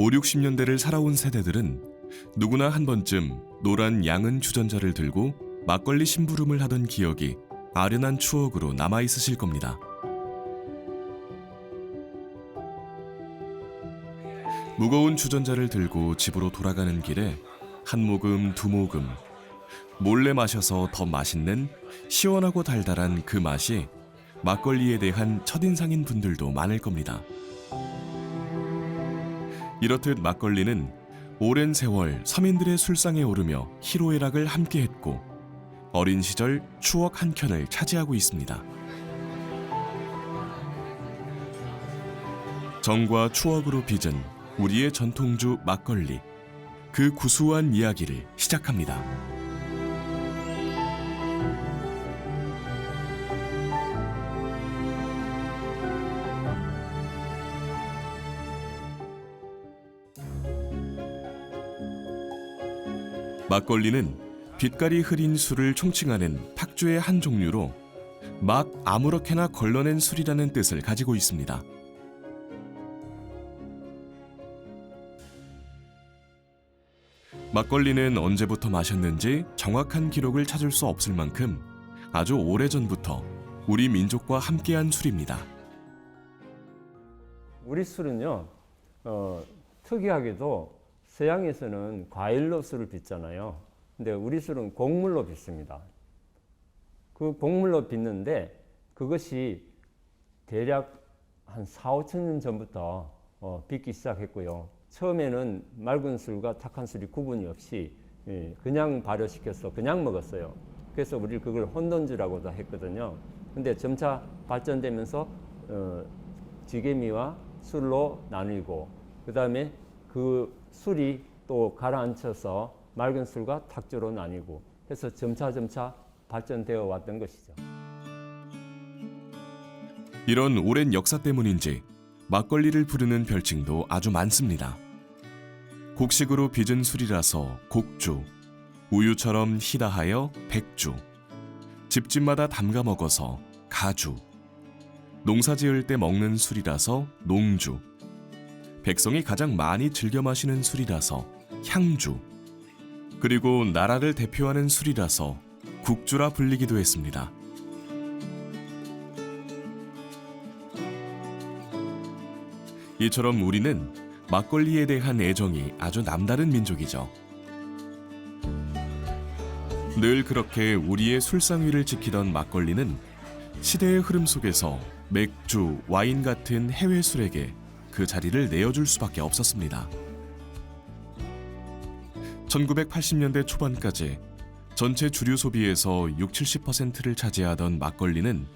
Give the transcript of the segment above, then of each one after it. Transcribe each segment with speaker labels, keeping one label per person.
Speaker 1: 5, 60년대를 살아온 세대들은 누구나 한 번쯤 노란 양은 주전자를 들고 막걸리 심부름을 하던 기억이 아련한 추억으로 남아있으실 겁니다. 무거운 주전자를 들고 집으로 돌아가는 길에 한 모금 두 모금 몰래 마셔서 더 맛있는 시원하고 달달한 그 맛이 막걸리에 대한 첫인상인 분들도 많을 겁니다. 이렇듯 막걸리는 오랜 세월 서민들의 술상에 오르며 희로애락을 함께했고 어린 시절 추억 한 켠을 차지하고 있습니다. 정과 추억으로 빚은 우리의 전통주 막걸리, 그 구수한 이야기를 시작합니다. 막걸리는 빛깔이 흐린 술을 총칭하는 탁주의 한 종류로 막 아무렇게나 걸러낸 술이라는 뜻을 가지고 있습니다. 막걸리는 언제부터 마셨는지 정확한 기록을 찾을 수 없을 만큼 아주 오래전부터 우리 민족과 함께한 술입니다.
Speaker 2: 우리 술은요, 특이하게도 서양에서는 과일로 술을 빚잖아요. 근데 우리 술은 곡물로 빚습니다. 그 곡물로 빚는데 그것이 대략 한 4, 5천 년 전부터 빚기 시작했고요. 처음에는 맑은 술과 탁한 술이 구분이 없이 그냥 발효시켜서 그냥 먹었어요. 그래서 우리 그걸 혼돈주라고도 했거든요. 근데 점차 발전되면서 지게미와 술로 나뉘고 그 다음에 그 술이 또 가라앉혀서 맑은 술과 탁주로 나뉘고 해서 점차 발전되어 왔던 것이죠.
Speaker 1: 이런 오랜 역사 때문인지 막걸리를 부르는 별칭도 아주 많습니다. 곡식으로 빚은 술이라서 곡주, 우유처럼 희다하여 백주, 집집마다 담가 먹어서 가주, 농사 지을 때 먹는 술이라서 농주, 백성이 가장 많이 즐겨 마시는 술이라서 향주, 그리고 나라를 대표하는 술이라서 국주라 불리기도 했습니다. 이처럼 우리는 막걸리에 대한 애정이 아주 남다른 민족이죠. 늘 그렇게 우리의 술상위를 지키던 막걸리는 시대의 흐름 속에서 맥주, 와인 같은 해외 술에게 그 자리를 내어줄 수밖에 없었습니다. 1980년대 초반까지 전체 주류 소비에서 60-70%를 차지하던 막걸리는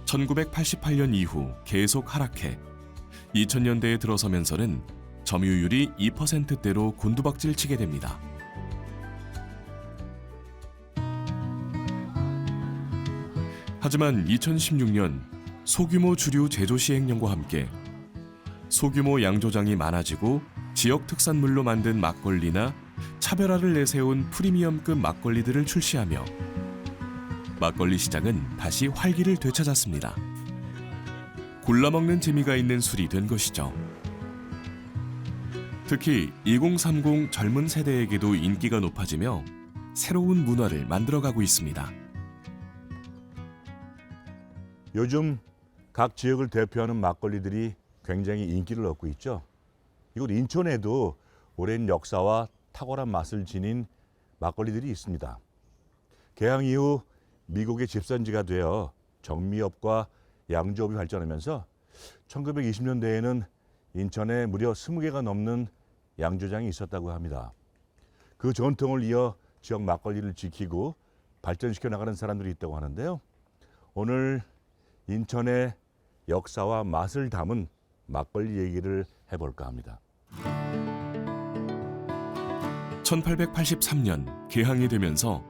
Speaker 1: 1988년 이후 계속 하락해 2000년대에 들어서면서는 점유율이 2%대로 곤두박질 치게 됩니다. 하지만 2016년 소규모 주류 제조 시행령과 함께 소규모 양조장이 많아지고 지역 특산물로 만든 막걸리나 차별화를 내세운 프리미엄급 막걸리들을 출시하며 막걸리 시장은 다시 활기를 되찾았습니다. 골라먹는 재미가 있는 술이 된 것이죠. 특히 2030 젊은 세대에게도 인기가 높아지며 새로운 문화를 만들어가고 있습니다.
Speaker 3: 요즘 각 지역을 대표하는 막걸리들이 굉장히 인기를 얻고 있죠. 이곳 인천에도 오랜 역사와 탁월한 맛을 지닌 막걸리들이 있습니다. 개항 이후 미국의 집산지가 되어 정미업과 양조업이 발전하면서 1920년대에는 인천에 무려 20개가 넘는 양조장이 있었다고 합니다. 그 전통을 이어 지역 막걸리를 지키고 발전시켜 나가는 사람들이 있다고 하는데요. 오늘 인천의 역사와 맛을 담은 막걸리 얘기를 해볼까 합니다.
Speaker 1: 1883년 개항이 되면서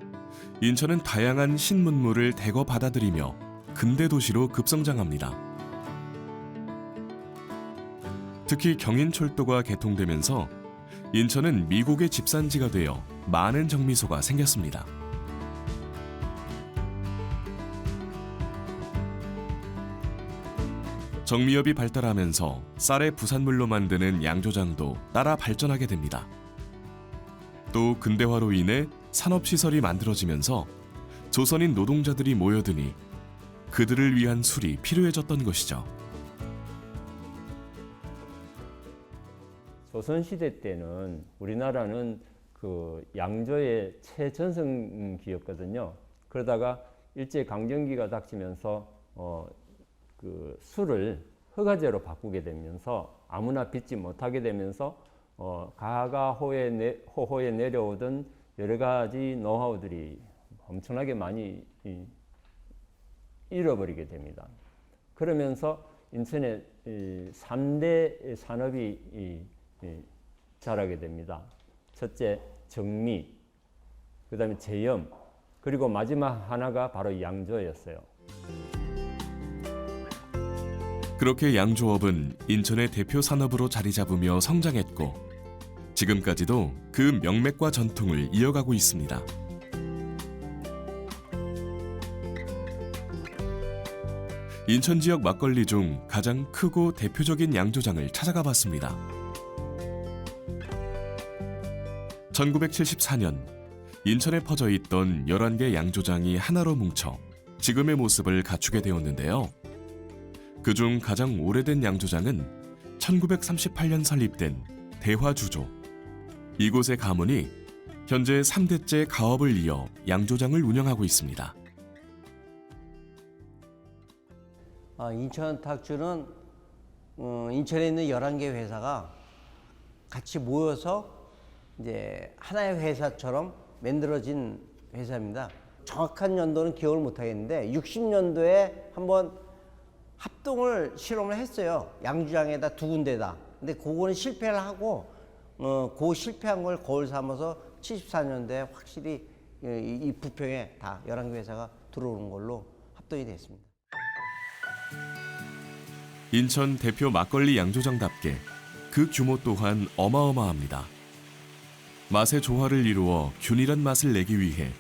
Speaker 1: 인천은 다양한 신문물을 대거 받아들이며 근대 도시로 급성장합니다. 특히 경인철도가 개통되면서 인천은 미국의 집산지가 되어 많은 정미소가 생겼습니다. 정미업이 발달하면서 쌀의 부산물로 만드는 양조장도 따라 발전하게 됩니다. 또 근대화로 인해 산업시설이 만들어지면서 조선인 노동자들이 모여드니 그들을 위한 술이 필요해졌던 것이죠.
Speaker 2: 조선시대 때는 우리나라는 그 양조의 최전성기였거든요. 그러다가 일제강점기가 닥치면서 그 술을 허가제로 바꾸게 되면서 아무나 빚지 못하게 되면서 호호에 내려오던 여러 가지 노하우들이 엄청나게 많이 잃어버리게 됩니다. 그러면서 인천에 3대 산업이 자라게 됩니다. 첫째 정미, 그 다음에 제염, 그리고 마지막 하나가 바로 양조였어요.
Speaker 1: 그렇게 양조업은 인천의 대표 산업으로 자리 잡으며 성장했고 지금까지도 그 명맥과 전통을 이어가고 있습니다. 인천 지역 막걸리 중 가장 크고 대표적인 양조장을 찾아가 봤습니다. 1974년 인천에 퍼져 있던 11개 양조장이 하나로 뭉쳐 지금의 모습을 갖추게 되었는데요. 그중 가장 오래된 양조장은 1938년 설립된 대화주조. 이곳의 가문이 현재 3대째 가업을 이어 양조장을 운영하고 있습니다.
Speaker 4: 인천 탁주는 인천에 있는 11개 회사가 같이 모여서 이제 하나의 회사처럼 만들어진 회사입니다. 정확한 연도는 기억을 못 하겠는데 60년도에 한번 합동을 실험을 했어요. 양주장에다 두 군데다. 근데 그거는 실패를 하고 그 실패한 걸 거울 삼아서 74년도에 확실히 이 부평에 다 11개 회사가 들어오는 걸로 합동이 됐습니다.
Speaker 1: 인천 대표 막걸리 양조장답게 그 규모 또한 어마어마합니다. 맛의 조화를 이루어 균일한 맛을 내기 위해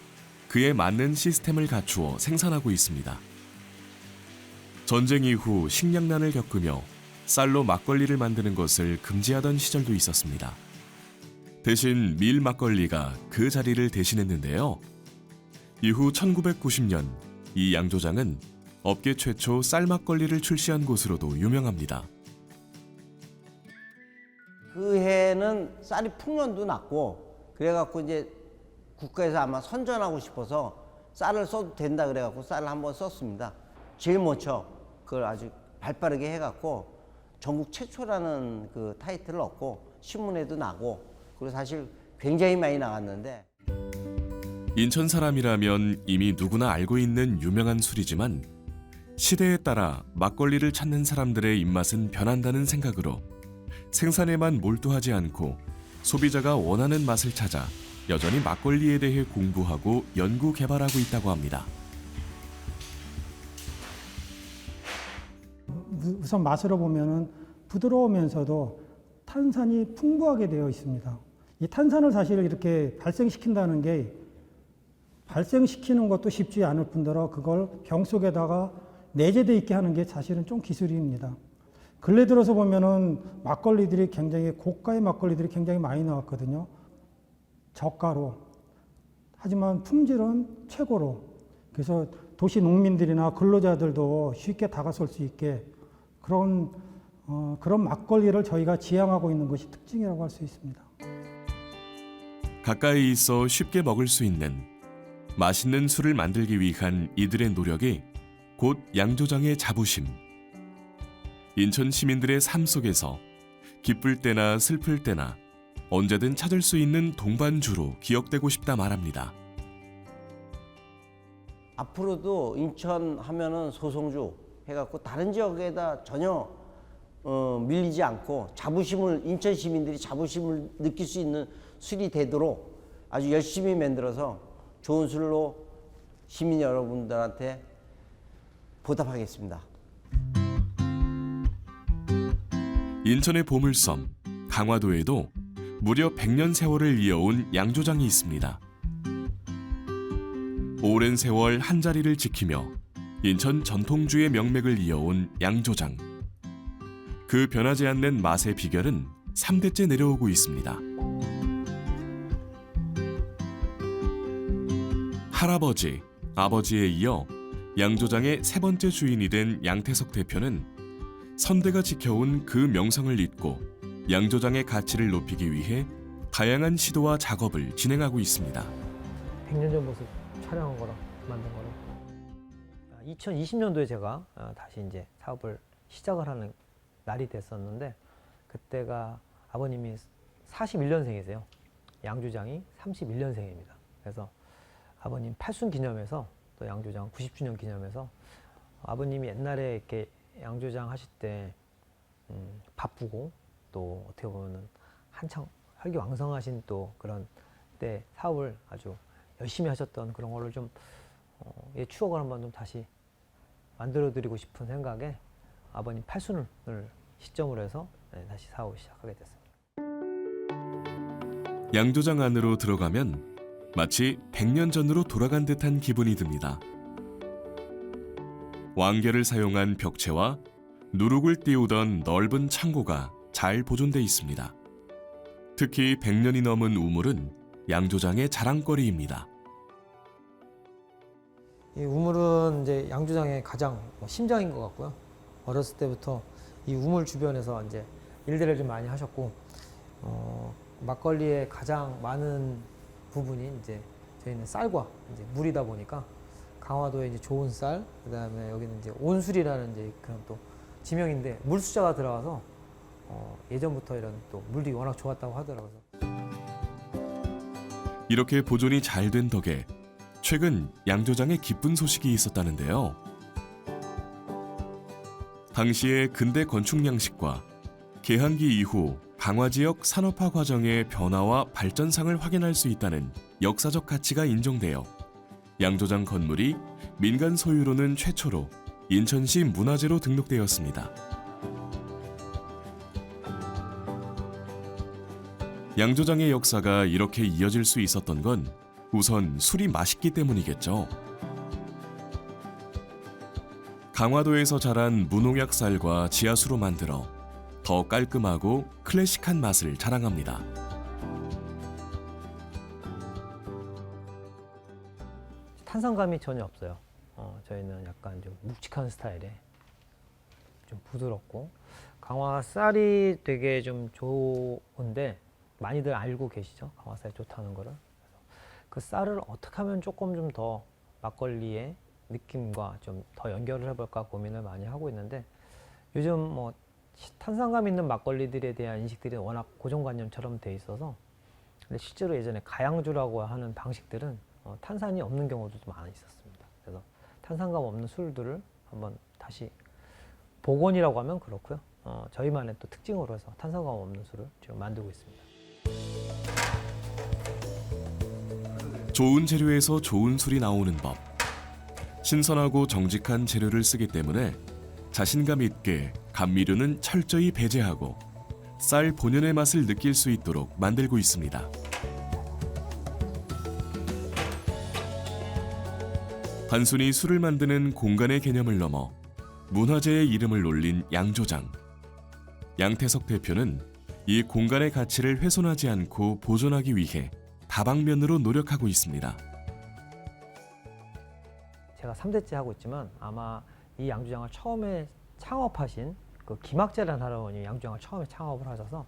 Speaker 1: 그에 맞는 시스템을 갖추어 생산하고 있습니다. 전쟁 이후 식량난을 겪으며 쌀로 막걸리를 만드는 것을 금지하던 시절도 있었습니다. 대신 밀 막걸리가 그 자리를 대신했는데요. 이후 1990년 이 양조장은 업계 최초 쌀 막걸리를 출시한 곳으로도 유명합니다.
Speaker 4: 그 해는 쌀이 풍년도 났고 그래갖고 이제 국가에서 아마 선전하고 싶어서 쌀을 써도 된다 그래갖고 쌀을 한번 썼습니다. 제일 먼저 그걸 아주 발빠르게 해갖고 전국 최초라는 그 타이틀을 얻고 신문에도 나고 그리고 사실 굉장히 많이 나갔는데
Speaker 1: 인천 사람이라면 이미 누구나 알고 있는 유명한 술이지만 시대에 따라 막걸리를 찾는 사람들의 입맛은 변한다는 생각으로 생산에만 몰두하지 않고 소비자가 원하는 맛을 찾아 여전히 막걸리에 대해 공부하고 연구 개발하고 있다고 합니다.
Speaker 5: 우선 맛으로 보면은 부드러우면서도 탄산이 풍부하게 되어 있습니다. 이 탄산을 사실 이렇게 발생시킨다는 게 발생시키는 것도 쉽지 않을 뿐더러 그걸 병 속에다가 내재되어 있게 하는 게 사실은 좀 기술입니다. 근래 들어서 보면은 막걸리들이 굉장히 고가의 막걸리들이 굉장히 많이 나왔거든요. 저가로. 하지만 품질은 최고로. 그래서 도시 농민들이나 근로자들도 쉽게 다가설 수 있게 그런 막걸리를 저희가 지향하고 있는 것이 특징이라고 할 수 있습니다.
Speaker 1: 가까이 있어 쉽게 먹을 수 있는 맛있는 술을 만들기 위한 이들의 노력이 곧 양조장의 자부심. 인천 시민들의 삶 속에서 기쁠 때나 슬플 때나 언제든 찾을 수 있는 동반주로 기억되고 싶다 말합니다.
Speaker 4: 앞으로도 인천 하면은 소송주 해갖고 다른 지역에다 전혀 밀리지 않고 자부심을 인천 시민들이 자부심을 느낄 수 있는 술이 되도록 아주 열심히 만들어서 좋은 술로 시민 여러분들한테 보답하겠습니다.
Speaker 1: 인천의 보물섬 강화도에도 무려 100년 세월을 이어온 양조장이 있습니다. 오랜 세월 한자리를 지키며 인천 전통주의 명맥을 이어온 양조장. 그 변하지 않는 맛의 비결은 3대째 내려오고 있습니다. 할아버지, 아버지에 이어 양조장의 세 번째 주인이 된 양태석 대표는 선대가 지켜온 그 명성을 잇고 양조장의 가치를 높이기 위해 다양한 시도와 작업을 진행하고 있습니다.
Speaker 6: 100년 전 모습 촬영한 거라 만든 거라. 2020년도에 제가 다시 이제 사업을 시작을 하는 날이 됐었는데 그때가 아버님이 41년생이세요. 양조장이 31년생입니다. 그래서 아버님 8순 기념해서 또 양조장 90주년 기념해서 아버님이 옛날에 이렇게 양조장 하실 때 바쁘고 또 어떻게 보면은 한창 혈기왕성하신 또 그런 때 사업을 아주 열심히 하셨던 그런 거를 좀 추억을 한번 좀 다시 만들어드리고 싶은 생각에 아버님 8순을 시점으로 해서 다시 사업을 시작하게 됐습니다.
Speaker 1: 양조장 안으로 들어가면 마치 100년 전으로 돌아간 듯한 기분이 듭니다. 왕결을 사용한 벽체와 누룩을 띄우던 넓은 창고가 잘 보존돼 있습니다. 특히 100년이 넘은 우물은 양조장의 자랑거리입니다.
Speaker 6: 이 우물은 이제 양조장의 가장 심장인 것 같고요. 어렸을 때부터 이 우물 주변에서 이제 일들을 좀 많이 하셨고, 막걸리의 가장 많은 부분이 이제 저희는 쌀과 이제 물이다 보니까 강화도에 이제 좋은 쌀, 그다음에 여기는 이제 온술이라는 이제 그런 또 지명인데 물 숫자가 들어가서 예전부터 이런 또 물이 워낙 좋았다고 하더라고요.
Speaker 1: 이렇게 보존이 잘 된 덕에 최근 양조장에 기쁜 소식이 있었다는데요. 당시의 근대 건축 양식과 개항기 이후 강화 지역 산업화 과정의 변화와 발전상을 확인할 수 있다는 역사적 가치가 인정되어 양조장 건물이 민간 소유로는 최초로 인천시 문화재로 등록되었습니다. 양조장의 역사가 이렇게 이어질 수 있었던 건 우선 술이 맛있기 때문이겠죠. 강화도에서 자란 무농약 쌀과 지하수로 만들어 더 깔끔하고 클래식한 맛을 자랑합니다.
Speaker 6: 탄산감이 전혀 없어요. 저희는 약간 좀 묵직한 스타일에 좀 부드럽고 강화 쌀이 되게 좀 좋은데 많이들 알고 계시죠? 강화 쌀이 좋다는 거를. 그 쌀을 어떻게 하면 조금 좀 더 막걸리의 느낌과 좀 더 연결을 해볼까 고민을 많이 하고 있는데 요즘 뭐 탄산감 있는 막걸리들에 대한 인식들이 워낙 고정관념처럼 돼 있어서 근데 실제로 예전에 가양주라고 하는 방식들은 탄산이 없는 경우도 좀 많이 있었습니다. 그래서 탄산감 없는 술들을 한번 다시 복원이라고 하면 그렇고요. 저희만의 또 특징으로 해서 탄산감 없는 술을 지금 만들고 있습니다.
Speaker 1: 좋은 재료에서 좋은 술이 나오는 법. 신선하고 정직한 재료를 쓰기 때문에 자신감 있게 감미료는 철저히 배제하고 쌀 본연의 맛을 느낄 수 있도록 만들고 있습니다. 단순히 술을 만드는 공간의 개념을 넘어 문화재의 이름을 올린 양조장. 양태석 대표는 이 공간의 가치를 훼손하지 않고 보존하기 위해 다방면으로 노력하고 있습니다.
Speaker 6: 제가 3대째 하고 있지만 아마 이 양조장을 처음에 창업하신 그 김학재라는 할아버님이 양조장을 처음에 창업을 하셔서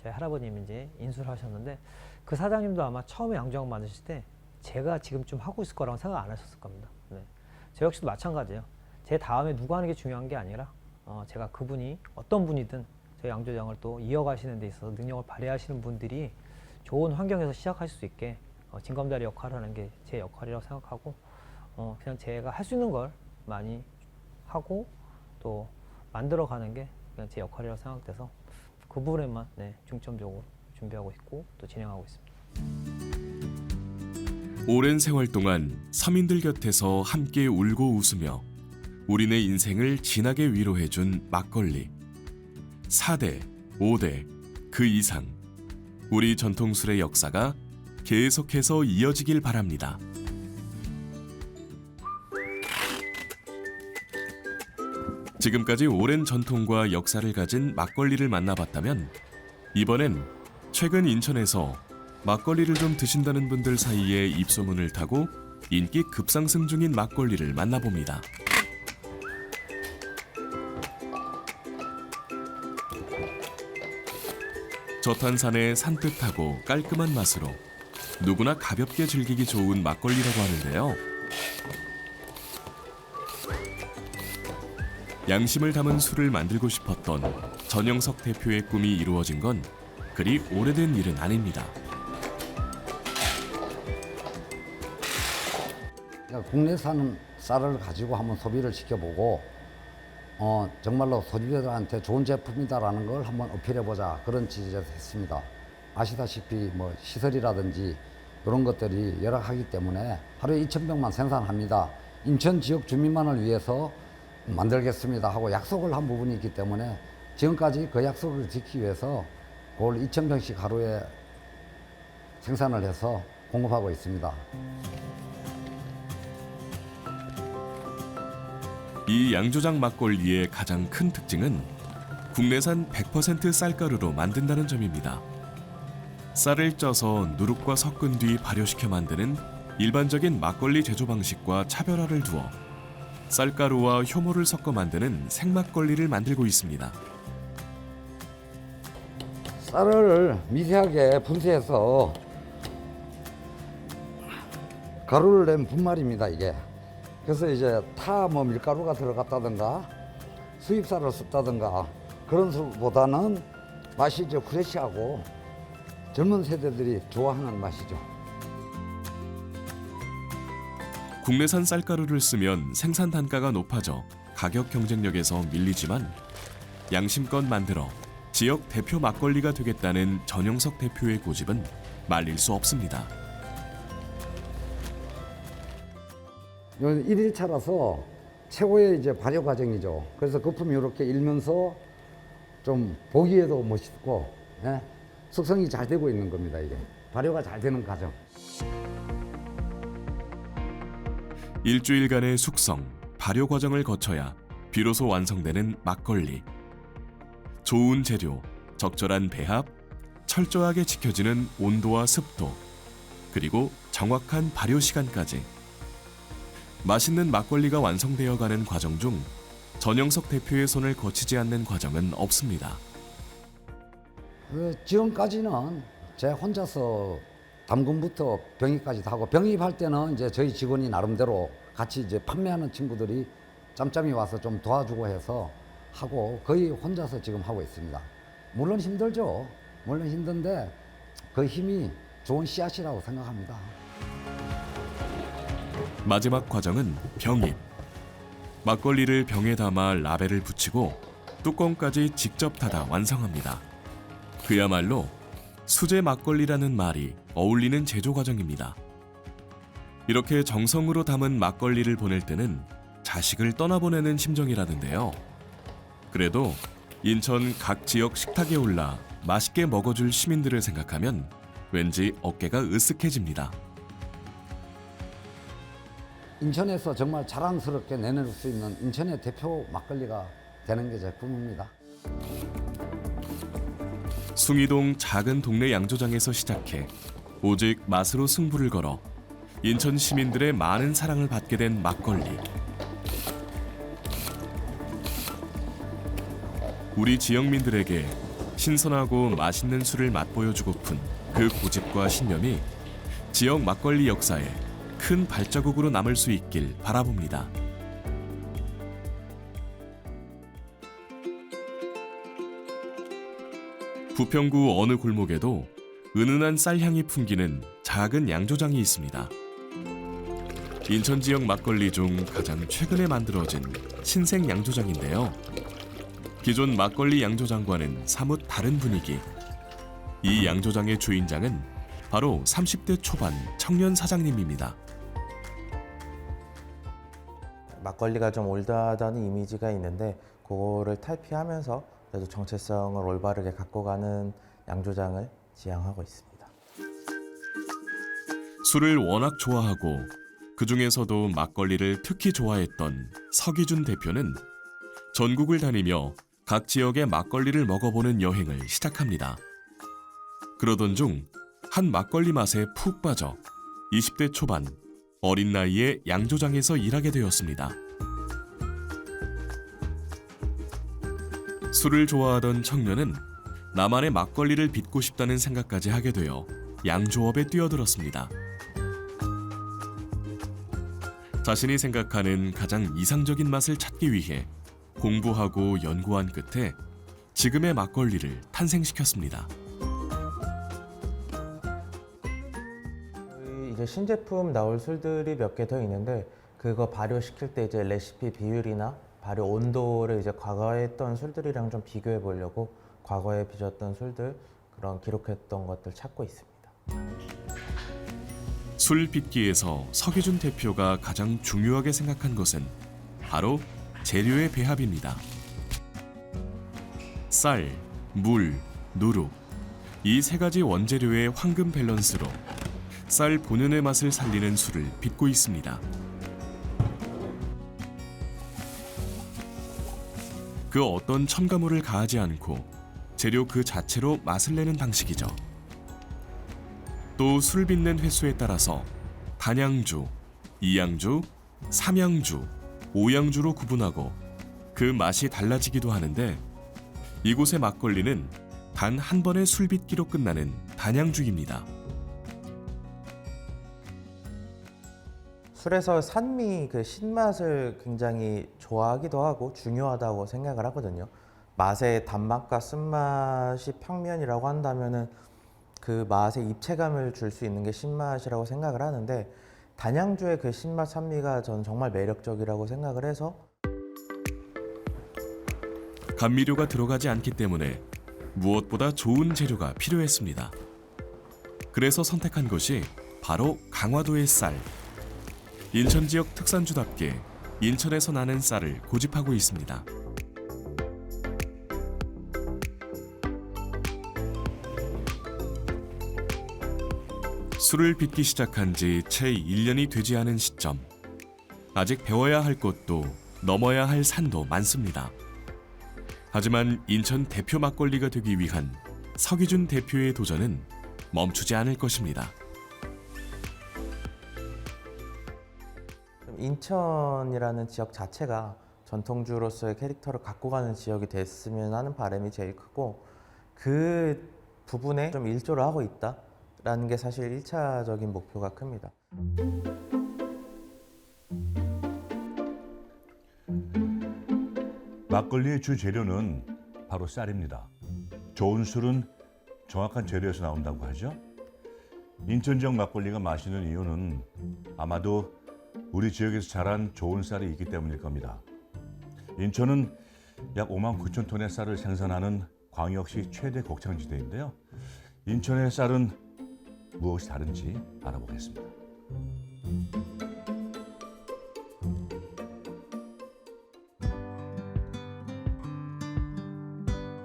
Speaker 6: 저희 할아버님이 이제 인수를 하셨는데 그 사장님도 아마 처음에 양조장 만드실 때 제가 지금쯤 하고 있을 거라고 생각 안 하셨을 겁니다. 네. 저 역시도 마찬가지예요. 제 다음에 누가 하는 게 중요한 게 아니라 제가 그분이 어떤 분이든 저희 양조장을 또 이어가시는 데 있어서 능력을 발휘하시는 분들이 좋은 환경에서 시작하실 수 있게 징검다리 역할을 하는 게 제 역할이라고 생각하고 그냥 제가 할 수 있는 걸 많이 하고 또 만들어가는 게 그냥 제 역할이라고 생각돼서 그 부분에만 중점적으로 준비하고 있고 또 진행하고 있습니다.
Speaker 1: 오랜 세월 동안 서민들 곁에서 함께 울고 웃으며 우리네 인생을 진하게 위로해준 막걸리. 4대, 5대, 그 이상 우리 전통술의 역사가 계속해서 이어지길 바랍니다. 지금까지 오랜 전통과 역사를 가진 막걸리를 만나봤다면 이번엔 최근 인천에서 막걸리를 좀 드신다는 분들 사이에 입소문을 타고 인기 급상승 중인 막걸리를 만나봅니다. 저탄산의 산뜻하고 깔끔한 맛으로 누구나 가볍게 즐기기 좋은 막걸리라고 하는데요. 양심을 담은 술을 만들고 싶었던 전영석 대표의 꿈이 이루어진 건 그리 오래된 일은 아닙니다.
Speaker 7: 국내산 쌀을 가지고 한번 소비를 시켜보고 정말로 소비자들한테 좋은 제품이다라는 걸 한번 어필해보자, 그런 취지에서 했습니다. 아시다시피 뭐 시설이라든지 이런 것들이 열악하기 때문에 하루에 2,000병만 생산합니다. 인천 지역 주민만을 위해서 만들겠습니다 하고 약속을 한 부분이 있기 때문에 지금까지 그 약속을 지키기 위해서 그걸 2,000병씩 하루에 생산을 해서 공급하고 있습니다.
Speaker 1: 이 양조장 막걸리의 가장 큰 특징은 국내산 100% 쌀가루로 만든다는 점입니다. 쌀을 쪄서 누룩과 섞은 뒤 발효시켜 만드는 일반적인 막걸리 제조 방식과 차별화를 두어 쌀가루와 효모를 섞어 만드는 생막걸리를 만들고 있습니다.
Speaker 7: 쌀을 미세하게 분쇄해서 가루를 낸 분말입니다, 이게. 그래서 이제 뭐 밀가루가 들어갔다든가 수입쌀을 썼다든가 그런 술보다는 맛이 이제 프레시하고 젊은 세대들이 좋아하는 맛이죠.
Speaker 1: 국내산 쌀가루를 쓰면 생산 단가가 높아져 가격 경쟁력에서 밀리지만 양심껏 만들어 지역 대표 막걸리가 되겠다는 전영석 대표의 고집은 말릴 수 없습니다.
Speaker 7: 이건 1일차라서 최고의 이제 발효 과정이죠. 그래서 거품이 이렇게 일면서 좀 보기에도 멋있고, 예? 숙성이 잘 되고 있는 겁니다, 이게. 발효가 잘 되는 과정.
Speaker 1: 일주일간의 숙성, 발효 과정을 거쳐야 비로소 완성되는 막걸리. 좋은 재료, 적절한 배합, 철저하게 지켜지는 온도와 습도, 그리고 정확한 발효 시간까지. 맛있는 막걸리가 완성되어 가는 과정 중 전영석 대표의 손을 거치지 않는 과정은 없습니다.
Speaker 7: 지금까지는 제 혼자서 담금부터 병입까지 다 하고, 병입할 때는 이제 저희 직원이 나름대로 같이 이제 판매하는 친구들이 짬짬이 와서 좀 도와주고 해서 하고 거의 혼자서 지금 하고 있습니다. 물론 힘들죠. 물론 힘든데 그 힘이 좋은 씨앗이라고 생각합니다.
Speaker 1: 마지막 과정은 병입. 막걸리를 병에 담아 라벨을 붙이고 뚜껑까지 직접 닫아 완성합니다. 그야말로 수제 막걸리라는 말이 어울리는 제조 과정입니다. 이렇게 정성으로 담은 막걸리를 보낼 때는 자식을 떠나보내는 심정이라는데요. 그래도 인천 각 지역 식탁에 올라 맛있게 먹어줄 시민들을 생각하면 왠지 어깨가 으쓱해집니다.
Speaker 7: 인천에서 정말 자랑스럽게 내놓을 수 있는 인천의 대표 막걸리가 되는 게 제 꿈입니다.
Speaker 1: 숭이동 작은 동네 양조장에서 시작해 오직 맛으로 승부를 걸어 인천 시민들의 많은 사랑을 받게 된 막걸리. 우리 지역민들에게 신선하고 맛있는 술을 맛보여주고픈 그 고집과 신념이 지역 막걸리 역사에 큰 발자국으로 남을 수 있길 바라봅니다. 부평구 어느 골목에도 은은한 쌀향이 풍기는 작은 양조장이 있습니다. 인천 지역 막걸리 중 가장 최근에 만들어진 신생 양조장인데요. 기존 막걸리 양조장과는 사뭇 다른 분위기. 이 양조장의 주인장은 바로 30대 초반 청년 사장님입니다.
Speaker 8: 막걸리가 좀 올드하다는 이미지가 있는데 그거를 탈피하면서 그래도 정체성을 올바르게 갖고 가는 양조장을 지향하고 있습니다.
Speaker 1: 술을 워낙 좋아하고 그 중에서도 막걸리를 특히 좋아했던 서기준 대표는 전국을 다니며 각 지역의 막걸리를 먹어보는 여행을 시작합니다. 그러던 중 한 막걸리 맛에 푹 빠져 20대 초반 어린 나이에 양조장에서 일하게 되었습니다. 술을 좋아하던 청년은 나만의 막걸리를 빚고 싶다는 생각까지 하게 되어 양조업에 뛰어들었습니다. 자신이 생각하는 가장 이상적인 맛을 찾기 위해 공부하고 연구한 끝에 지금의 막걸리를 탄생시켰습니다.
Speaker 8: 이제 신제품 나올 술들이 몇 개 더 있는데 그거 발효시킬 때 이제 레시피 비율이나 발효 온도를 이제 과거에 했던 술들이랑 좀 비교해 보려고 과거에 빚었던 술들 그런 기록했던 것들 찾고 있습니다.
Speaker 1: 술 빚기에서 서기준 대표가 가장 중요하게 생각한 것은 바로 재료의 배합입니다. 쌀, 물, 누룩 이 세 가지 원재료의 황금 밸런스로 쌀 본연의 맛을 살리는 술을 빚고 있습니다. 그 어떤 첨가물을 가하지 않고 재료 그 자체로 맛을 내는 방식이죠. 또 술 빚는 횟수에 따라서 단양주, 이양주, 삼양주, 오양주로 구분하고 그 맛이 달라지기도 하는데 이곳의 막걸리는 단 한 번의 술 빚기로 끝나는 단양주입니다.
Speaker 8: 술에서 산미, 그 신맛을 굉장히 좋아하기도 하고 중요하다고 생각을 하거든요. 맛의 단맛과 쓴맛이 평면이라고 한다면은 그 맛에 입체감을 줄 수 있는 게 신맛이라고 생각을 하는데 단양주의 그 신맛 산미가 전 정말 매력적이라고 생각을 해서
Speaker 1: 감미료가 들어가지 않기 때문에 무엇보다 좋은 재료가 필요했습니다. 그래서 선택한 것이 바로 강화도의 쌀. 인천 지역 특산주답게 인천에서 나는 쌀을 고집하고 있습니다. 술을 빚기 시작한 지 채 1년이 되지 않은 시점. 아직 배워야 할 것도 넘어야 할 산도 많습니다. 하지만 인천 대표 막걸리가 되기 위한 서기준 대표의 도전은 멈추지 않을 것입니다.
Speaker 8: 인천이라는 지역 자체가 전통주로서의 캐릭터를 갖고 가는 지역이 됐으면 하는 바람이 제일 크고 그 부분에 좀 일조를 하고 있다라는 게 사실 1차적인 목표가 큽니다.
Speaker 3: 막걸리의 주 재료는 바로 쌀입니다. 좋은 술은 정확한 재료에서 나온다고 하죠. 인천 지역 막걸리가 맛있는 이유는 아마도 우리 지역에서 자란 좋은 쌀이 있기 때문일 겁니다. 인천은 약 5만 9천 톤의 쌀을 생산하는 광역시 최대 곡창지대인데요. 인천의 쌀은 무엇이 다른지 알아보겠습니다.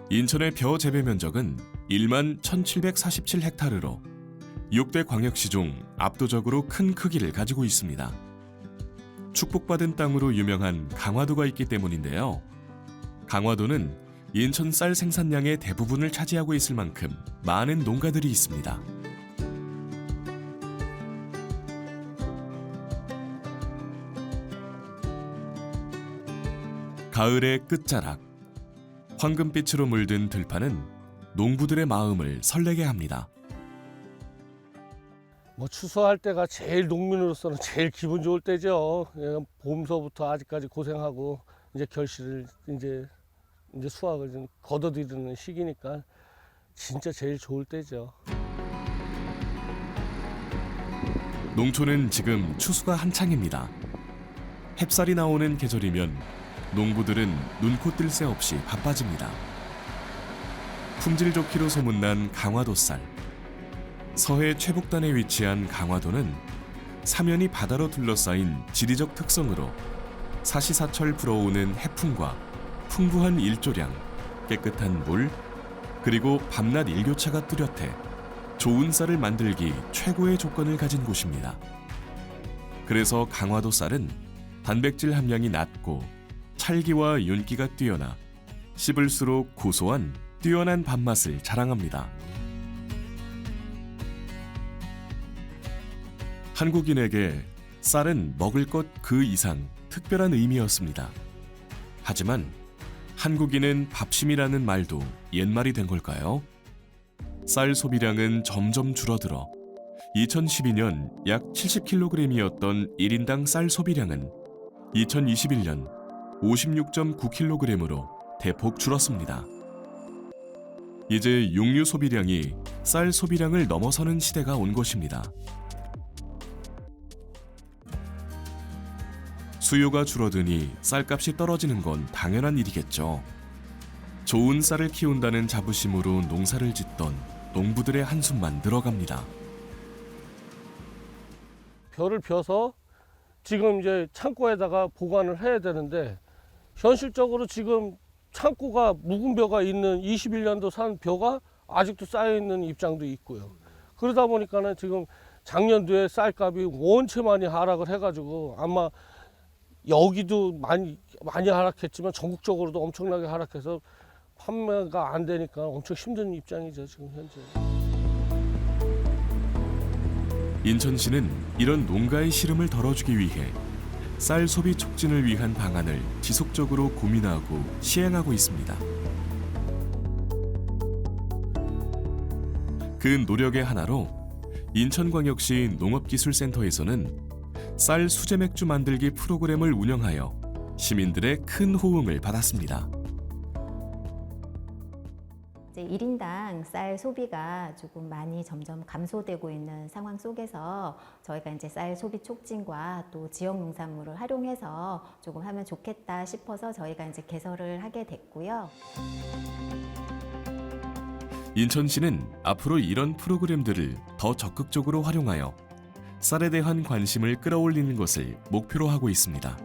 Speaker 1: 인천의 벼 재배 면적은 1만 1,747헥타르로 6대 광역시 중 압도적으로 큰 크기를 가지고 있습니다. 축복받은 땅으로 유명한 강화도가 있기 때문인데요. 강화도는 인천 쌀 생산량의 대부분을 차지하고 있을 만큼 많은 농가들이 있습니다. 가을의 끝자락, 황금빛으로 물든 들판은 농부들의 마음을 설레게 합니다.
Speaker 9: 뭐 추수할 때가 제일 농민으로서는 제일 기분 좋을 때죠. 봄서부터 아직까지 고생하고 이제 결실을 이제 수확을 좀 거둬들이는 시기니까 진짜 제일 좋을 때죠.
Speaker 1: 농촌은 지금 추수가 한창입니다. 햅쌀이 나오는 계절이면 농부들은 눈코 뜰 새 없이 바빠집니다. 품질 좋기로 소문난 강화도 쌀. 서해 최북단에 위치한 강화도는 사면이 바다로 둘러싸인 지리적 특성으로 사시사철 불어오는 해풍과 풍부한 일조량, 깨끗한 물, 그리고 밤낮 일교차가 뚜렷해 좋은 쌀을 만들기 최고의 조건을 가진 곳입니다. 그래서 강화도 쌀은 단백질 함량이 낮고 찰기와 윤기가 뛰어나 씹을수록 고소한 뛰어난 밥맛을 자랑합니다. 한국인에게 쌀은 먹을 것 그 이상 특별한 의미였습니다. 하지만 한국인은 밥심이라는 말도 옛말이 된 걸까요? 쌀 소비량은 점점 줄어들어 2012년 약 70kg이었던 1인당 쌀 소비량은 2021년 56.9kg으로 대폭 줄었습니다. 이제 육류 소비량이 쌀 소비량을 넘어서는 시대가 온 것입니다. 수요가 줄어드니 쌀값이 떨어지는 건 당연한 일이겠죠. 좋은 쌀을 키운다는 자부심으로 농사를 짓던 농부들의 한숨만 늘어갑니다.
Speaker 9: 벼를 벼서 지금 이제 창고에다가 보관을 해야 되는데 현실적으로 지금 창고가 묵은 벼가 있는 21년도 산 벼가 아직도 쌓여 있는 입장도 있고요. 그러다 보니까는 지금 작년도에 쌀값이 원체 많이 하락을 해가지고 아마 여기도 많이 하락했지만 전국적으로도 엄청나게 하락해서 판매가 안 되니까 엄청 힘든 입장이죠, 지금 현재.
Speaker 1: 인천시는 이런 농가의 시름을 덜어주기 위해 쌀 소비 촉진을 위한 방안을 지속적으로 고민하고 시행하고 있습니다. 그 노력의 하나로 인천광역시 농업기술센터에서는 쌀 수제 맥주 만들기 프로그램을 운영하여 시민들의 큰 호응을 받았습니다.
Speaker 10: 이제 1인당 쌀 소비가 조금 많이 점점 감소되고 있는 상황 속에서 저희가 이제 쌀 소비 촉진과 또 지역 농산물을 활용해서 조금 하면 좋겠다 싶어서 저희가 이제 개설을 하게 됐고요.
Speaker 1: 인천시는 앞으로 이런 프로그램들을 더 적극적으로 활용하여 쌀에 대한 관심을 끌어올리는 것을 목표로 하고 있습니다.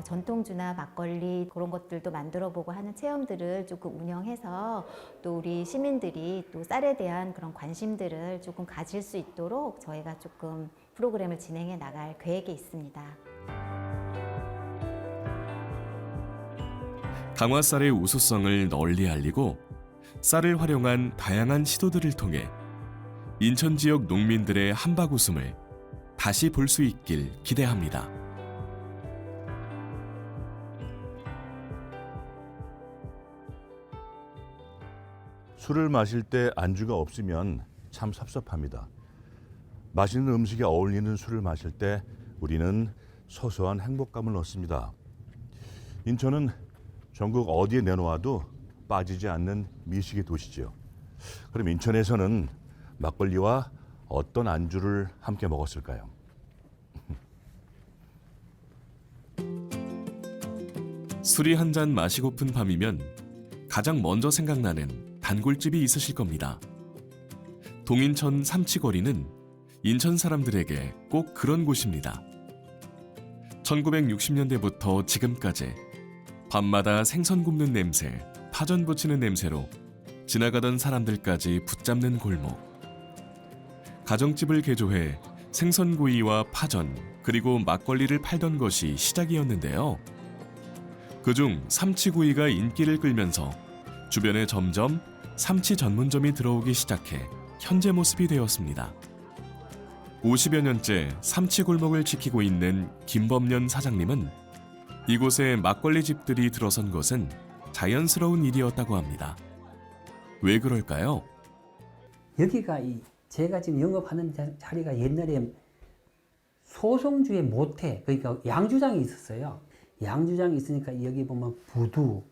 Speaker 10: 전통주나 막걸리 그런 것들도 만들어보고 하는 체험들을 조금 운영해서 또 우리 시민들이 또 쌀에 대한 그런 관심들을 조금 가질 수 있도록 저희가 조금 프로그램을 진행해 나갈 계획이 있습니다.
Speaker 1: 강화쌀의 우수성을 널리 알리고 쌀을 활용한 다양한 시도들을 통해 인천 지역 농민들의 한박 웃음을 다시 볼 수 있길 기대합니다.
Speaker 3: 술을 마실 때 안주가 없으면 참 섭섭합니다. 맛있는 음식에 어울리는 술을 마실 때 우리는 소소한 행복감을 얻습니다. 인천은 전국 어디에 내놓아도 빠지지 않는 미식의 도시죠. 그럼 인천에서는 막걸리와 어떤 안주를 함께 먹었을까요?
Speaker 1: 술이 한 잔 마시고픈 밤이면 가장 먼저 생각나는 단골집이 있으실 겁니다. 동인천 삼치거리는 인천 사람들에게 꼭 그런 곳입니다. 1960년대부터 지금까지 밤마다 생선 굽는 냄새, 파전 부치는 냄새로 지나가던 사람들까지 붙잡는 골목. 가정집을 개조해 생선구이와 파전, 그리고 막걸리를 팔던 것이 시작이었는데요. 그중 삼치구이가 인기를 끌면서 주변에 점점 삼치 전문점이 들어오기 시작해 현재 모습이 되었습니다. 50여 년째 삼치 골목을 지키고 있는 김범년 사장님은 이곳에 막걸리 집들이 들어선 것은 자연스러운 일이었다고 합니다. 왜 그럴까요?
Speaker 11: 여기가 제가 지금 영업하는 자리가 옛날에 소송주의 모태, 그러니까 양주장이 있었어요. 양주장이 있으니까 여기 보면 부두,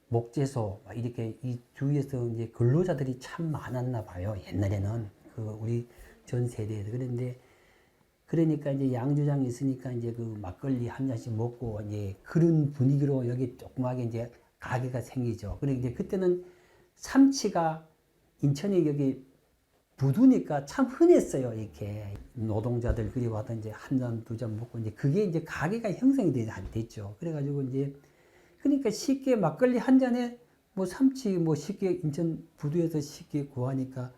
Speaker 11: 목재소 이렇게 이 주위에서 이제 근로자들이 참 많았나 봐요. 옛날에는 그 우리 전 세대에서. 그런데 그러니까 이제 양주장이 있으니까 이제 그 막걸리 한 잔씩 먹고 이제 그런 분위기로 여기 조그맣게 이제 가게가 생기죠. 그런데 이제 그때는 삼치가 인천에 여기 부두니까 참 흔했어요. 이렇게 노동자들 그리고 하던 이제 한 잔, 두 잔 먹고 이제 그게 이제 가게가 형성이 됐죠. 그래가지고 이제 그러니까 쉽게 막걸리 한 잔에 뭐 삼치 뭐 쉽게 인천 부두에서 쉽게 구하니까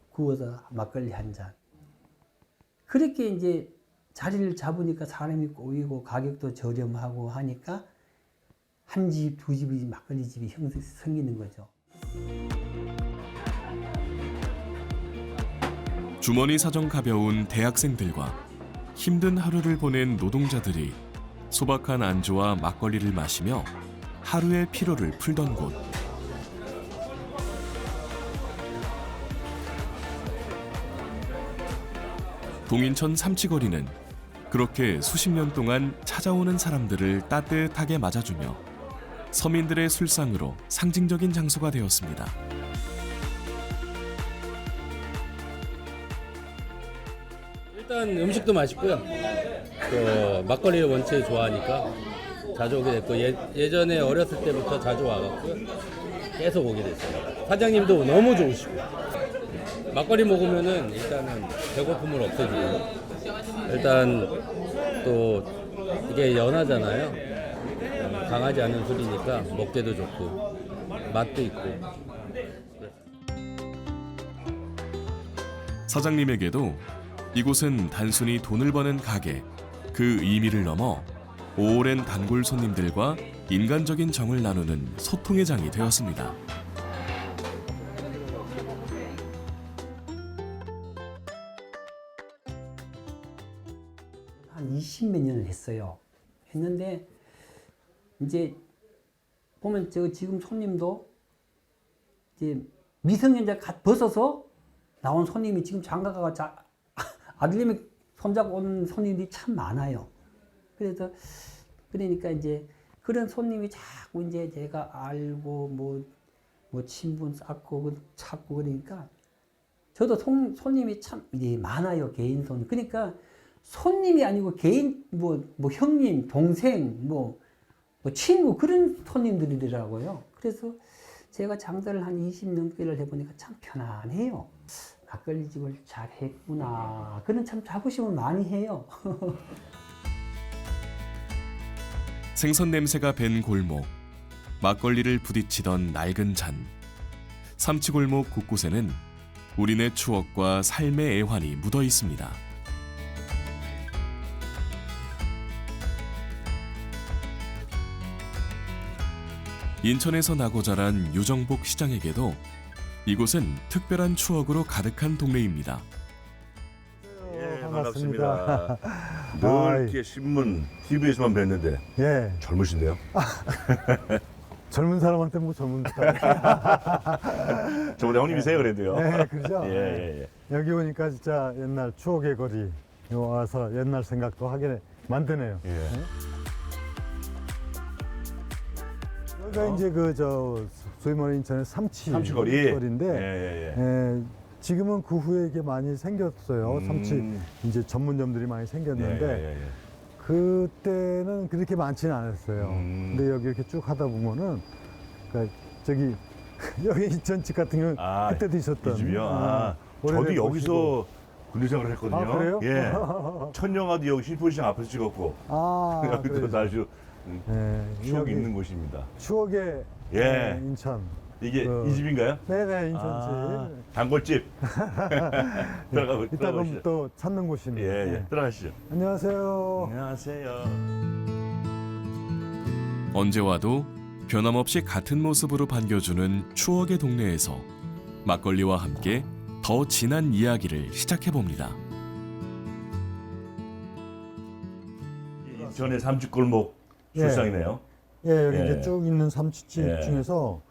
Speaker 11: 구워서 막걸리 한 잔. 그렇게 이제 자리를 잡으니까 사람이 꼬이고 가격도 저렴하고 하니까 한 집, 두 집이 막걸리 집이 생기는 거죠.
Speaker 1: 주머니 사정 가벼운 대학생들과 힘든 하루를 보낸 노동자들이 소박한 안주와 막걸리를 마시며 하루의 피로를 풀던 곳. 동인천 삼치거리는 그렇게 수십 년 동안 찾아오는 사람들을 따뜻하게 맞아주며 서민들의 술상으로 상징적인 장소가 되었습니다.
Speaker 12: 일단 음식도 맛있고요. 또 막걸리를 원체 좋아하니까 자주 오게 됐고 예전에 어렸을 때부터 자주 와갖고 계속 오게 됐어요. 사장님도 너무 좋으시고 막걸리 먹으면은 일단은 배고픔을 없애주고 일단 또 이게 연하잖아요. 강하지 않은 술이니까 먹기도 좋고 맛도 있고.
Speaker 1: 사장님에게도 이곳은 단순히 돈을 버는 가게, 그 의미를 넘어 오랜 단골 손님들과 인간적인 정을 나누는 소통의 장이 되었습니다.
Speaker 11: 한 20몇 년을 했어요. 했는데 이제 보면 저 지금 손님도 이제 미성년자 갓 벗어서 나온 손님이 지금 장가가가 아들님이 손잡고 온 손님들이 참 많아요. 그래서 그러니까 이제 그런 손님이 자꾸 이제 제가 알고 뭐 친분 쌓고 찾고 그러니까 저도 손님이 참 이제 많아요. 개인 손님. 그러니까 손님이 아니고 개인 뭐 형님, 동생, 뭐 친구 그런 손님들이더라고요. 그래서 제가 장사를 한 20 넘게를 해보니까 참 편안해요. 막걸리 집을 잘 했구나. 그런 참 자부심을 많이 해요.
Speaker 1: 생선 냄새가 밴 골목, 막걸리를 부딪히던 낡은 잔. 삼치골목 곳곳에는 우리네 추억과 삶의 애환이 묻어 있습니다. 인천에서 나고 자란 유정복 시장에게도 이곳은 특별한 추억으로 가득한 동네입니다.
Speaker 3: 예, 반갑습니다. 늘 이렇게 신문, TV에서만 뵀는데
Speaker 13: 예.
Speaker 3: 젊으신데요?
Speaker 13: 젊은 사람한테 뭐 젊은 사람.
Speaker 3: 저보다 형님이세요, 그래도요.
Speaker 13: 네, 그렇죠.
Speaker 3: 예.
Speaker 13: 여기 오니까 진짜 옛날 추억의 거리 와서 옛날 생각도 하게 만드네요.
Speaker 3: 예.
Speaker 13: 여기가 이제 소위 말하는 인천의
Speaker 3: 삼치거리인데
Speaker 13: 예, 지금은 그 후에 이게 많이 생겼어요. 삼치 이제 전문점들이 많이 생겼는데 그때는 그렇게 많지는 않았어요. 근데 여기 이렇게 쭉 하다 보면은 그러니까 저기 여기 인천집 같은 경우는 그때도 있었던
Speaker 3: 이 집이요. 저도 여기서 군대생활을 했거든요.
Speaker 13: 아, 그래요?
Speaker 3: 예. 첫 영화도 여기 실포시장 앞에서 찍었고 여기도 아주 추억이 있는 곳입니다.
Speaker 13: 추억의 인천.
Speaker 3: 이게 이 집인가요?
Speaker 13: 네네, 인천집.
Speaker 3: 단골집.
Speaker 13: 이따 그럼 또 찾는 곳입니다.
Speaker 3: 예. 들어가시죠.
Speaker 13: 안녕하세요.
Speaker 3: 안녕하세요.
Speaker 1: 언제 와도 변함없이 같은 모습으로 반겨주는 추억의 동네에서 막걸리와 함께 더 진한 이야기를 시작해봅니다.
Speaker 3: 인천의 삼치골목 술상이네요.
Speaker 13: 예, 여기 이제 쭉 있는 삼치집 중에서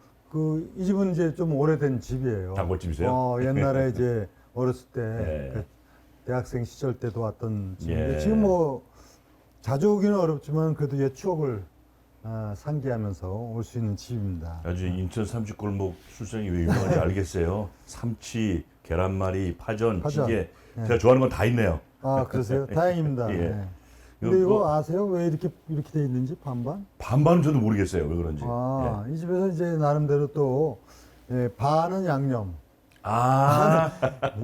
Speaker 13: 이 집은 이제 좀 오래된 집이에요.
Speaker 3: 단골집이세요?
Speaker 13: 옛날에 이제 어렸을 때 그 대학생 시절 때도 왔던 집인데 지금 뭐 자주 오기는 어렵지만 그래도 옛 추억을 상기하면서 올 수 있는 집입니다.
Speaker 3: 아주 인천 삼치골목 술상이 왜 유명한지 알겠어요. 삼치, 계란말이, 파전, 찌개. 제가 좋아하는 건 다 있네요.
Speaker 13: 아, 그러세요? 다행입니다. 근데 이거 아세요? 왜 이렇게 돼 있는지 반반?
Speaker 3: 반반은 저도 모르겠어요. 왜 그런지.
Speaker 13: 이 집에서 이제 나름대로 또 반은 양념.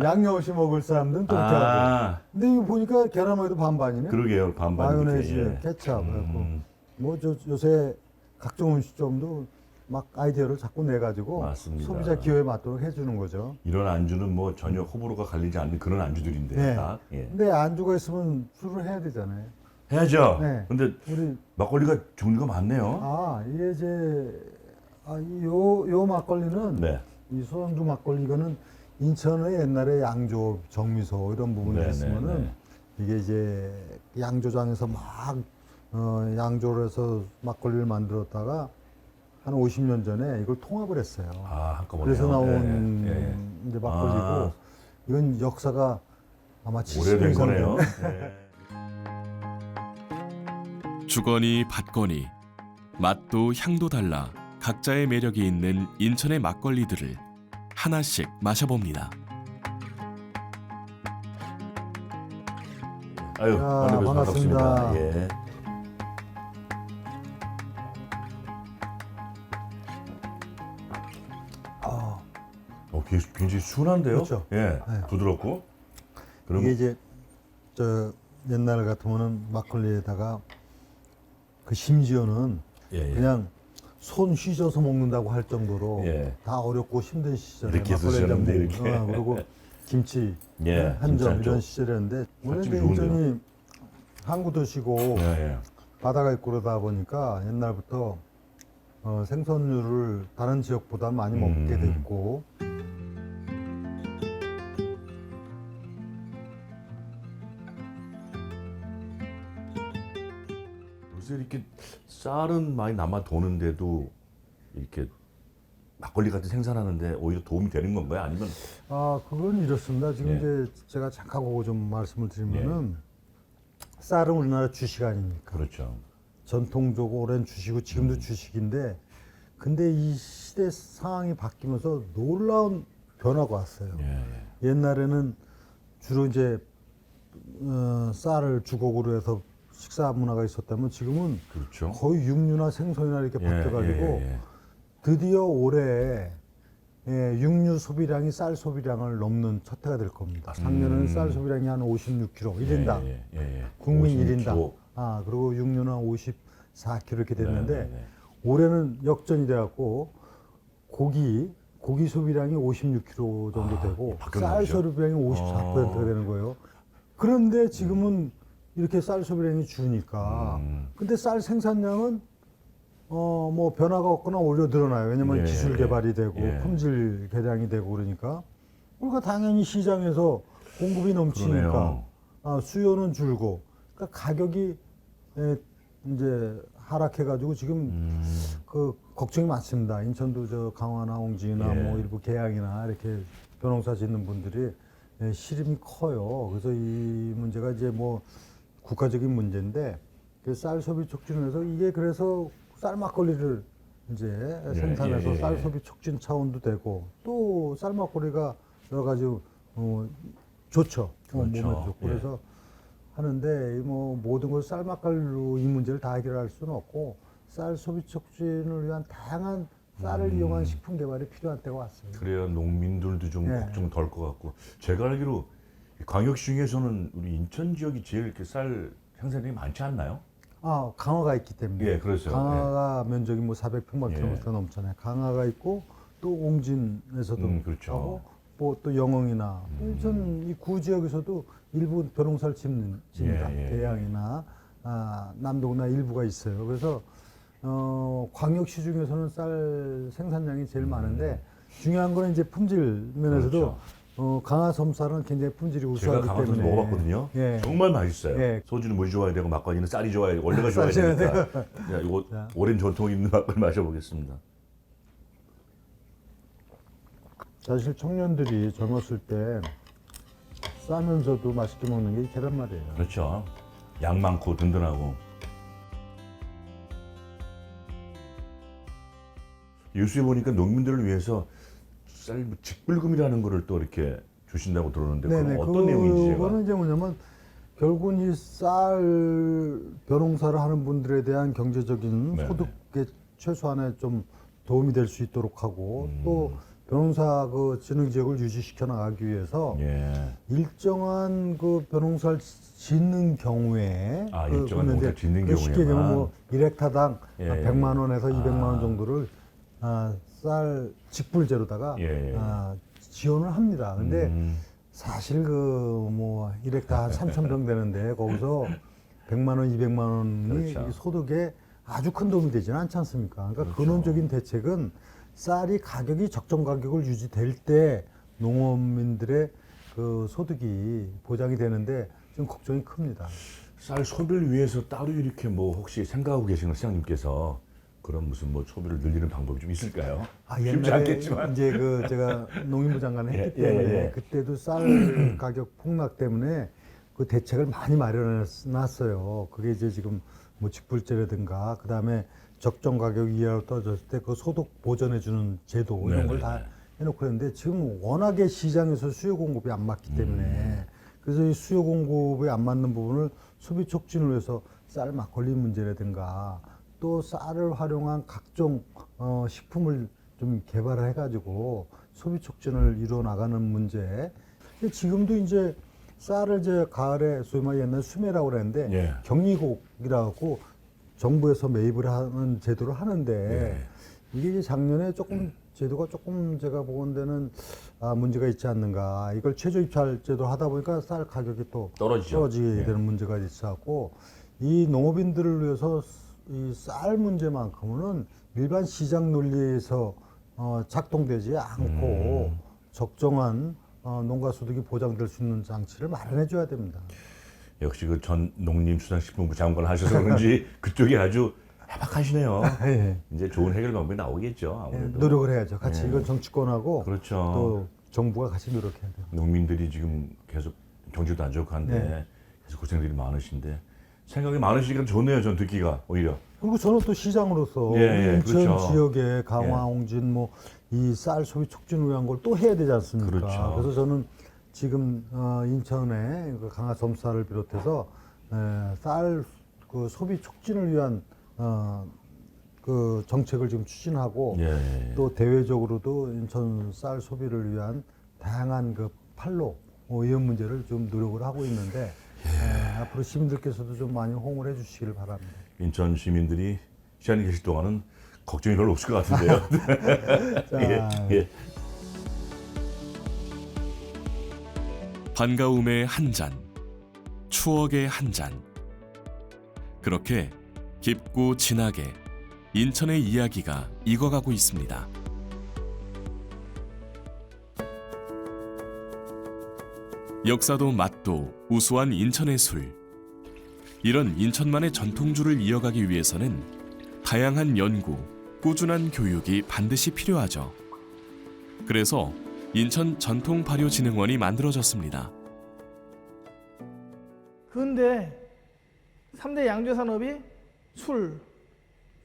Speaker 13: 양념 없이 먹을 사람들은 또 이렇게 하고. 근데 이거 보니까 계란말이도 반반이네.
Speaker 3: 그러게요. 반반.
Speaker 13: 마요네즈, 케첩. 뭐 요새 각종 음식점도 막 아이디어를 자꾸 내가지고
Speaker 3: 맞습니다.
Speaker 13: 소비자 기호에 맞도록 해주는 거죠.
Speaker 3: 이런 안주는 뭐 전혀 호불호가 갈리지 않는 그런 안주들인데.
Speaker 13: 네.
Speaker 3: 딱. 예.
Speaker 13: 근데 안주가 있으면 술을 해야 되잖아요.
Speaker 3: 해야죠.
Speaker 13: 네.
Speaker 3: 근데
Speaker 13: 우리
Speaker 3: 막걸리가 종류가 많네요.
Speaker 13: 이게 이제 요 막걸리는
Speaker 3: 네.
Speaker 13: 이 소량주 막걸리 이거는 인천의 옛날에 양조, 정미소 이런 부분이
Speaker 3: 네,
Speaker 13: 있으면은
Speaker 3: 네,
Speaker 13: 이게 이제 양조장에서 막 양조를 해서 막걸리를 만들었다가 한 50년 전에 이걸 통합을 했어요.
Speaker 3: 한꺼번에.
Speaker 13: 그래서 나온
Speaker 3: 예, 예.
Speaker 13: 이제 막걸리고 이건 역사가 아마 70년
Speaker 3: 오래된
Speaker 13: 이상
Speaker 3: 거네요.
Speaker 13: 됐네.
Speaker 1: 주거니 받거니 맛도 향도 달라 각자의 매력이 있는 인천의 막걸리들을 하나씩 마셔봅니다.
Speaker 3: 아유, 만나뵈서 반갑습니다. 예. 굉장히 순한데요?
Speaker 13: 그렇죠.
Speaker 3: 예,
Speaker 13: 네.
Speaker 3: 부드럽고. 그럼
Speaker 13: 이게 이제 저 옛날 같으면은 막걸리에다가 그 심지어는
Speaker 3: 예, 예.
Speaker 13: 그냥 손 휘저어서 먹는다고 할 정도로
Speaker 3: 예.
Speaker 13: 다 어렵고 힘든 시절에
Speaker 3: 이렇게 드시는데 이렇게.
Speaker 13: 그리고 김치
Speaker 3: 예,
Speaker 13: 한점
Speaker 3: 김치 한
Speaker 13: 이런
Speaker 3: 점.
Speaker 13: 시절이었는데 원래
Speaker 3: 맛집이
Speaker 13: 인천이 항구 도시고
Speaker 3: 예, 예.
Speaker 13: 바다가 있고 그러다 보니까 옛날부터 생선류를 다른 지역보다 많이 먹게 됐고
Speaker 3: 요새 이렇게 쌀은 많이 남아 도는데도 이렇게 막걸리 같은 생산하는데 오히려 도움이 되는 건가요? 아니면
Speaker 13: 그건 이렇습니다. 지금
Speaker 3: 예.
Speaker 13: 이제 제가 잠깐 그거 좀 말씀을 드리면은 쌀은 우리나라 주식 아닙니까?
Speaker 3: 그렇죠.
Speaker 13: 전통적으로 오랜 주식이고 지금도 주식인데 근데 이 시대 상황이 바뀌면서 놀라운 변화가 왔어요. 옛날에는 주로 이제 쌀을 주곡으로 해서 식사 문화가 있었다면 지금은
Speaker 3: 그렇죠.
Speaker 13: 거의 육류나 생선이나 이렇게 바뀌어가지고 드디어 올해 육류 소비량이 쌀 소비량을 넘는 첫 해가 될 겁니다. 작년에는 쌀 소비량이 한 56kg, 1인당. 국민 1인당. 그리고 육류는 54kg 이렇게 됐는데 올해는 역전이 돼갖고 고기 소비량이 56kg 정도 되고 쌀 소비량이 54%가 되는 거예요. 그런데 지금은 이렇게 쌀 소비량이 주니까 근데 쌀 생산량은 뭐 변화가 없거나 오히려 늘어나요. 왜냐면 기술 개발이 되고 품질 개량이 되고 그러니까 당연히 시장에서 공급이 넘치니까 수요는 줄고 그러니까 가격이 이제 하락해가지고 지금 그 걱정이 많습니다. 인천도 저 강화나 홍진이나 뭐 일부 계양이나 이렇게 벼농사 짓는 분들이 시름이 커요. 그래서 이 문제가 이제 뭐 국가적인 문제인데 쌀 소비 촉진을 해서 이게 그래서 쌀 막걸리를 이제 생산해서 쌀 소비 촉진 차원도 되고 또 쌀 막걸리가 여러 가지 좋죠. 몸에 좋고 그래서 하는데 뭐 모든 걸 쌀 막걸리로 이 문제를 다 해결할 수는 없고 쌀 소비 촉진을 위한 다양한 쌀을 이용한 식품 개발이 필요한 때가 왔어요.
Speaker 3: 그래야 농민들도 좀 걱정 덜 것 같고 제가 알기로 광역시 중에서는 우리 인천 지역이 제일 이렇게 쌀 생산량이 많지 않나요?
Speaker 13: 강화가 있기 때문에.
Speaker 3: 그렇죠.
Speaker 13: 강화가 면적이 뭐 400평방킬로미터 넘잖아요. 강화가 있고 또 옹진에서도
Speaker 3: 그렇죠.
Speaker 13: 하고 뭐 또 영흥이나 인천 이 구 지역에서도 일부 벼농사를 짓습니다. 계양이나 남동이나 일부가 있어요. 그래서 광역시 중에서는 쌀 생산량이 제일 많은데 중요한 거는 이제 품질 면에서도 강화 섬쌀은 굉장히 품질이 우수하기
Speaker 3: 제가 강화도
Speaker 13: 때문에
Speaker 3: 먹어봤거든요. 정말 맛있어요. 소주는 물이 좋아야 되고 막걸리는 쌀이 좋아야 원래가 좋아야 되니까. 이거 오랜 전통 있는 막걸리 마셔보겠습니다.
Speaker 13: 사실 청년들이 젊었을 때 싸면서도 맛있게 먹는 게 계란말이에요.
Speaker 3: 그렇죠. 양 많고 든든하고. 뉴스에 보니까 농민들을 위해서 쌀 직불금이라는 거를 또 이렇게 주신다고 들었는데 그건 어떤 내용인지 제가.
Speaker 13: 그거는 이제 뭐냐면 결국은 이 쌀 벼농사를 하는 분들에 대한 경제적인 소득의 최소한에 좀 도움이 될 수 있도록 하고 또 벼농사 그 진흥 지역을 유지시켜 나가기 위해서 일정한 그 벼농사를 짓는 경우에
Speaker 3: 일정한 농사 짓는
Speaker 13: 쉽게
Speaker 3: 경우에만
Speaker 13: 뭐 1헥타당 100만 원에서 200만 원 정도를 쌀 직불제로다가
Speaker 3: 예.
Speaker 13: 지원을 합니다. 근데 사실 그 뭐 일액다 한 3,000평 되는데 거기서 100만 원, 200만 원이
Speaker 3: 그렇죠.
Speaker 13: 소득에 아주 큰 도움이 되지는 않지 않습니까? 그러니까 근원적인 대책은 쌀이 가격이 적정 가격을 유지될 때 농업민들의 그 소득이 보장이 되는데 좀 걱정이 큽니다.
Speaker 3: 쌀 소비를 위해서 따로 이렇게 뭐 혹시 생각하고 계시는 시장님께서 그런 무슨 뭐 소비를 늘리는 방법이 좀 있을까요? 쉽지
Speaker 13: 옛날에
Speaker 3: 않겠지만.
Speaker 13: 이제 그 제가 농림부 장관을 했기
Speaker 3: 예,
Speaker 13: 때문에
Speaker 3: 예.
Speaker 13: 그때도 쌀 가격 폭락 때문에 그 대책을 많이 마련해놨어요. 그게 이제 지금 뭐 직불제라든가 그다음에 적정 가격 이하로 떨어졌을 때 그 소득 보전해주는 제도 이런 걸 다 해놓고 했는데 지금 워낙에 시장에서 수요 공급이 안 맞기 때문에 그래서 이 수요 공급이 안 맞는 부분을 소비 촉진을 위해서 쌀 막걸리 문제라든가 또 쌀을 활용한 각종 식품을 좀 개발을 해가지고 소비 촉진을 이루어 나가는 문제. 근데 지금도 이제 쌀을 이제 가을에 소위 말해 옛날 수매라고 그랬는데
Speaker 3: 예.
Speaker 13: 격리곡이라고 정부에서 매입을 하는 제도를 하는데 이게 이제 작년에 조금 제도가 조금 제가 보건대는 문제가 있지 않는가. 이걸 최저 입찰 제도를 하다 보니까 쌀 가격이 또 떨어지게 되는 문제가 있었고 이 농업인들을 위해서 이 쌀 문제만큼은 일반 시장 논리에서 작동되지 않고 적정한 농가 소득이 보장될 수 있는 장치를 마련해 줘야 됩니다.
Speaker 3: 역시 그 전 농림수산식품부 장관 하셔서 그런지 그쪽이 아주 해박하시네요.
Speaker 13: 예.
Speaker 3: 이제 좋은 해결 방법이 나오겠죠. 아무래도.
Speaker 13: 노력을 해야죠. 같이 이건 정치권하고
Speaker 3: 그렇죠.
Speaker 13: 또 정부가 같이 노력해야 돼요.
Speaker 3: 농민들이 지금 계속 경제도 안 좋고 한데 계속 고생들이 많으신데 생각이 많으시니까 좋네요. 전 듣기가 오히려.
Speaker 13: 그리고 저는 또 시장으로서
Speaker 3: 예,
Speaker 13: 인천
Speaker 3: 그렇죠.
Speaker 13: 지역에 강화, 홍진 뭐 이 쌀 소비 촉진을 위한 걸 또 해야 되지 않습니까?
Speaker 3: 그렇죠.
Speaker 13: 그래서 저는 지금 인천에 그 강화 점쌀을 비롯해서 쌀 그 소비 촉진을 위한 그 정책을 지금 추진하고 또 대외적으로도 인천 쌀 소비를 위한 다양한 그 판로 이런 문제를 좀 노력을 하고 있는데 앞으로 시민들께서도 좀 많이 호응을 해주시길 바랍니다.
Speaker 3: 인천 시민들이 시간이 계실 동안은 걱정이 별로 없을 것 같은데요.
Speaker 13: 자,
Speaker 1: 반가움의 한 잔, 추억의 한 잔. 그렇게 깊고 진하게 인천의 이야기가 익어가고 있습니다. 역사도 맛도 우수한 인천의 술. 이런 인천만의 전통주를 이어가기 위해서는 다양한 연구, 꾸준한 교육이 반드시 필요하죠. 그래서 인천 전통발효진흥원이 만들어졌습니다.
Speaker 14: 그런데 3대 양조 산업이 술,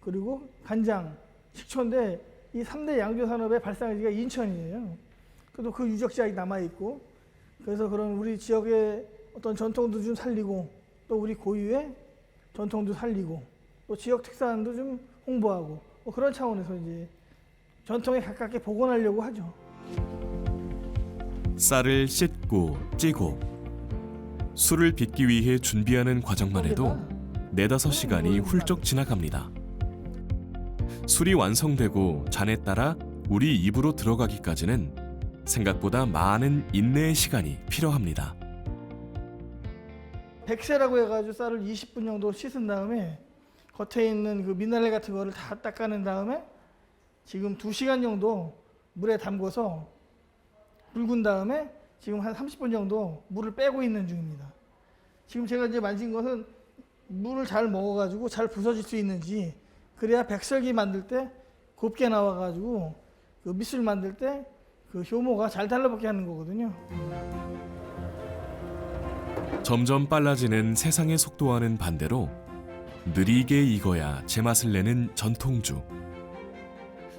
Speaker 14: 그리고 간장, 식초인데 이 3대 양조 산업의 발상지가 인천이에요. 그래도 그 유적지가 남아있고 그래서 그런 우리 지역의 어떤 전통도 좀 살리고 또 우리 고유의 전통도 살리고 또 지역 특산도 좀 홍보하고 뭐 그런 차원에서 이제 전통에 가깝게 복원하려고 하죠.
Speaker 1: 쌀을 씻고 찌고 술을 빚기 위해 준비하는 과정만 해도 4-5시간이 훌쩍 지나갑니다. 술이 완성되고 잔에 따라 우리 입으로 들어가기까지는 생각보다 많은 인내의 시간이 필요합니다.
Speaker 14: 백세라고 해가지고 쌀을 20분 정도 씻은 다음에 겉에 있는 그 미네랄 같은 거를 다 닦아낸 다음에 지금 2시간 정도 물에 담궈서 붉은 다음에 지금 한 30분 정도 물을 빼고 있는 중입니다. 지금 제가 이제 만진 것은 물을 잘 먹어가지고 잘 부서질 수 있는지 그래야 백설기 만들 때 곱게 나와가지고 그 밑술 만들 때 그 효모가 잘 달라붙게 하는 거거든요.
Speaker 1: 점점 빨라지는 세상의 속도와는 반대로 느리게 익어야 제맛을 내는 전통주.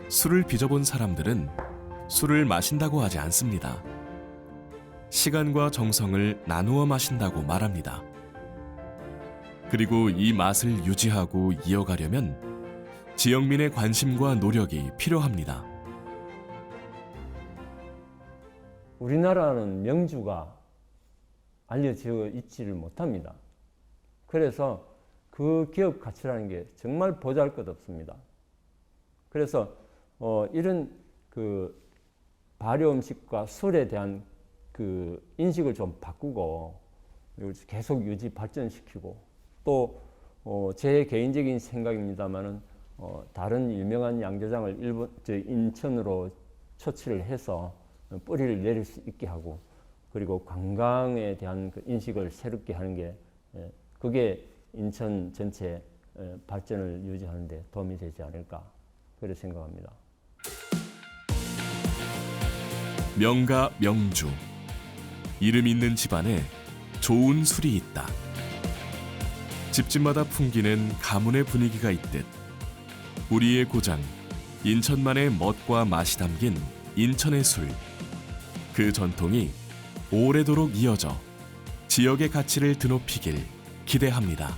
Speaker 1: 술을 빚어본 사람들은 술을 마신다고 하지 않습니다. 시간과 정성을 나누어 마신다고 말합니다. 그리고 이 맛을 유지하고 이어가려면 지역민의 관심과 노력이 필요합니다.
Speaker 2: 우리나라는 명주가 알려져 있지를 못합니다. 그래서 그 기업 가치라는 게 정말 보잘것없습니다. 그래서 이런 그 발효 음식과 술에 대한 그 인식을 좀 바꾸고 이걸 계속 유지 발전시키고 또 제 개인적인 생각입니다만은 다른 유명한 양조장을 인천으로 초치를 해서 뿌리를 내릴 수 있게 하고 그리고 관광에 대한 그 인식을 새롭게 하는 게 그게 인천 전체 발전을 유지하는 데 도움이 되지 않을까 그렇게 생각합니다.
Speaker 1: 명가 명주. 이름 있는 집안에 좋은 술이 있다. 집집마다 풍기는 가문의 분위기가 있듯 우리의 고장 인천만의 멋과 맛이 담긴 인천의 술. 그 전통이 오래도록 이어져 지역의 가치를 드높이길 기대합니다.